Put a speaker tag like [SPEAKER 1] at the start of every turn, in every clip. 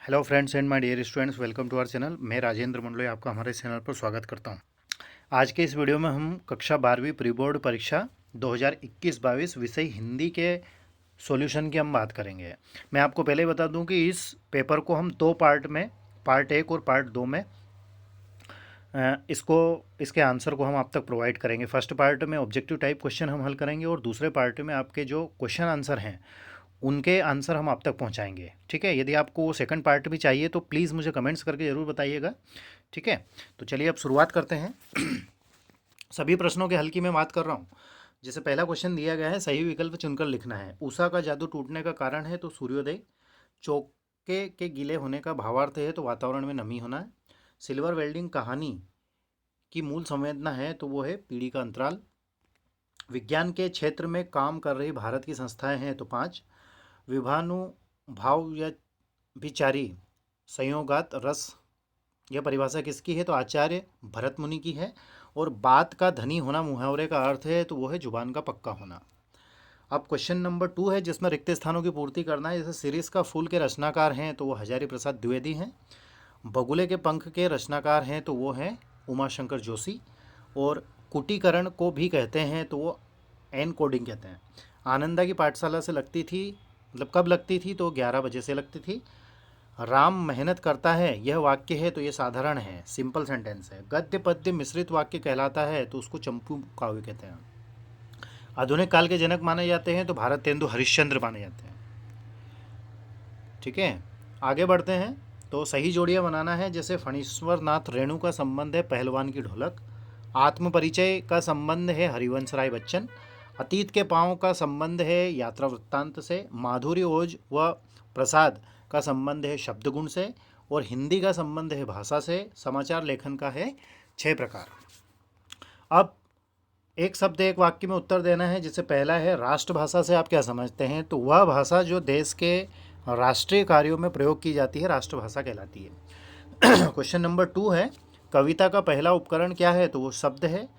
[SPEAKER 1] Hello friends and my dear students, welcome to our channel. मैं राजेंद्र मंडलोई आपका हमारे channel पर स्वागत करता हूं। आज के इस वीडियो में हम कक्षा 12वीं प्री बोर्ड परीक्षा 2021-22 विषय हिंदी के सॉल्यूशन की हम बात करेंगे। मैं आपको पहले ही बता दूं कि इस पेपर को हम दो पार्ट में, पार्ट 1 और पार्ट 2 में इसके आंसर को हम आप तक प्रोवाइड करेंगे। फर्स्ट पार्ट में ऑब्जेक्टिव टाइप क्वेश्चन हम हल करेंगे और दूसरे पार्ट में आपके जो क्वेश्चन आंसर हैं उनके आंसर हम आप तक पहुंचाएंगे। ठीक है, यदि आपको सेकंड पार्ट भी चाहिए तो प्लीज़ मुझे कमेंट्स करके ज़रूर बताइएगा। ठीक है, तो चलिए अब शुरुआत करते हैं। सभी प्रश्नों के हल की मैं बात कर रहा हूँ। जैसे पहला क्वेश्चन दिया गया है, सही विकल्प चुनकर लिखना है। उषा का जादू टूटने का कारण है तो सूर्योदय, चौके के गीले होने का भावार्थ है तो वातावरण में नमी होना है, सिल्वर वेल्डिंग कहानी की मूल संवेदना है तो वो है पीढ़ी का अंतराल, विज्ञान के क्षेत्र में काम कर रही भारत की संस्थाएं हैं तो 5, विभानुभाव या विचारी संयोगात रस, यह परिभाषा किसकी है तो आचार्य भरत मुनि की है। और बात का धनी होना मुहावरे का अर्थ है तो वो है जुबान का पक्का होना। अब क्वेश्चन नंबर 2 है जिसमें रिक्त स्थानों की पूर्ति करना है। जैसे सिरिस का फूल के रचनाकार हैं तो वो हजारी प्रसाद द्विवेदी हैं, बगुले के पंख के रचनाकार हैं तो वो हैं उमाशंकर जोशी, और कुटीकरण को भी कहते हैं तो वो एन कोडिंग कहते हैं। आनंदा की पाठशाला से लगती थी, मतलब कब लगती थी तो 11 बजे से लगती थी। राम मेहनत करता है यह वाक्य है तो ये साधारण है, सिंपल सेंटेंस है। गद्य पद्य मिश्रित वाक्य कहलाता है तो उसको चंपू काव्य कहते हैं। आधुनिक काल के जनक माने जाते हैं तो भारतेंदु हरिश्चंद्र माने जाते हैं। ठीक है, आगे बढ़ते हैं। तो सही जोड़ियाँ बनाना है। जैसे फणीश्वर नाथ रेणु का संबंध है पहलवान की ढोलक, आत्म परिचय का संबंध है हरिवंश राय बच्चन, अतीत के पाँव का संबंध है यात्रा वृत्तांत से, माधुरी ओज व प्रसाद का संबंध है शब्द गुण से, और हिंदी का संबंध है भाषा से। समाचार लेखन का है 6 प्रकार। अब एक शब्द एक वाक्य में उत्तर देना है। जैसे पहला है राष्ट्रभाषा से आप क्या समझते हैं, तो वह भाषा जो देश के राष्ट्रीय कार्यों में प्रयोग की जाती है राष्ट्रभाषा कहलाती है। क्वेश्चन नंबर 2 है कविता का पहला उपकरण क्या है, तो वो शब्द है।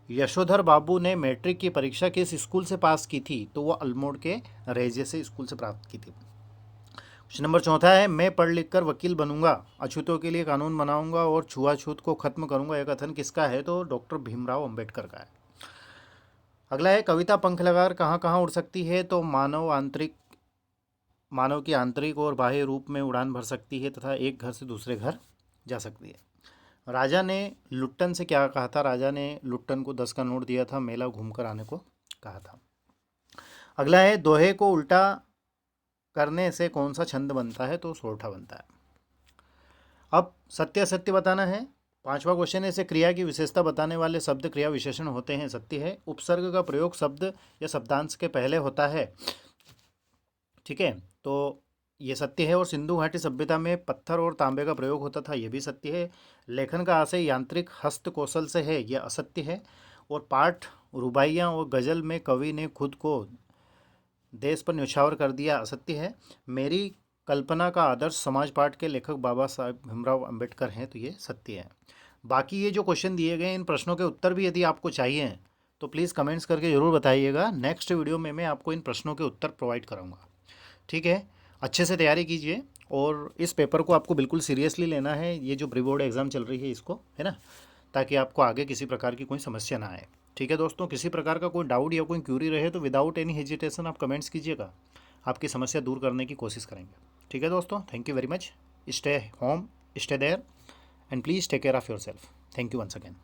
[SPEAKER 1] यशोधर बाबू ने मैट्रिक की परीक्षा किस स्कूल से पास की थी, तो वो अल्मोड़ के रेजे से स्कूल से प्राप्त की थी। क्वेश्चन नंबर 4 है मैं पढ़ लिख कर वकील बनूंगा, अछूतों के लिए कानून बनाऊंगा और छुआछूत को खत्म करूंगा, यह कथन किसका है, तो डॉक्टर भीमराव अंबेडकर का है। अगला है कविता पंख लगाकर कहाँ कहाँ उड़ सकती है, तो मानव की आंतरिक और बाह्य रूप में उड़ान भर सकती है तथा एक घर से दूसरे घर जा सकती है। राजा ने लुट्टन से क्या कहा था, राजा ने लुट्टन को 10 का नोट दिया था, मेला घूमकर आने को कहा था। अगला है दोहे को उल्टा करने से कौन सा छंद बनता है, तो सोरठा बनता है। अब सत्य असत्य बताना है। 5वां क्वेश्चन है इसे क्रिया की विशेषता बताने वाले शब्द क्रिया विशेषण होते हैं, सत्य है। उपसर्ग का प्रयोग शब्द या शब्दांश के पहले होता है, ठीक है, तो ये सत्य है। और सिंधु घाटी सभ्यता में पत्थर और तांबे का प्रयोग होता था, यह भी सत्य है। लेखन का आशय यांत्रिक हस्त कौशल से है, यह असत्य है। और पाठ रुबाइयाँ और गज़ल में कवि ने खुद को देश पर न्यौछावर कर दिया, असत्य है। मेरी कल्पना का आदर्श समाज पाठ के लेखक बाबा साहब भीमराव अंबेडकर हैं, तो ये सत्य है। बाकी ये जो क्वेश्चन दिए गए इन प्रश्नों के उत्तर भी यदि आपको चाहिए तो प्लीज़ कमेंट्स करके ज़रूर बताइएगा। नेक्स्ट वीडियो में मैं आपको इन प्रश्नों के उत्तर प्रोवाइड कराऊंगा। ठीक है, अच्छे से तैयारी कीजिए और इस पेपर को आपको बिल्कुल सीरियसली लेना है। ये जो प्री बोर्ड एग्ज़ाम चल रही है इसको, है ना, ताकि आपको आगे किसी प्रकार की कोई समस्या ना आए। ठीक है दोस्तों, किसी प्रकार का कोई डाउट या कोई क्यूरी रहे तो विदाउट एनी हेजिटेशन आप कमेंट्स कीजिएगा, आपकी समस्या दूर करने की कोशिश करेंगे। ठीक है दोस्तों, thank you very much. Stay home, stay there, and please take care of yourself. Thank you once again.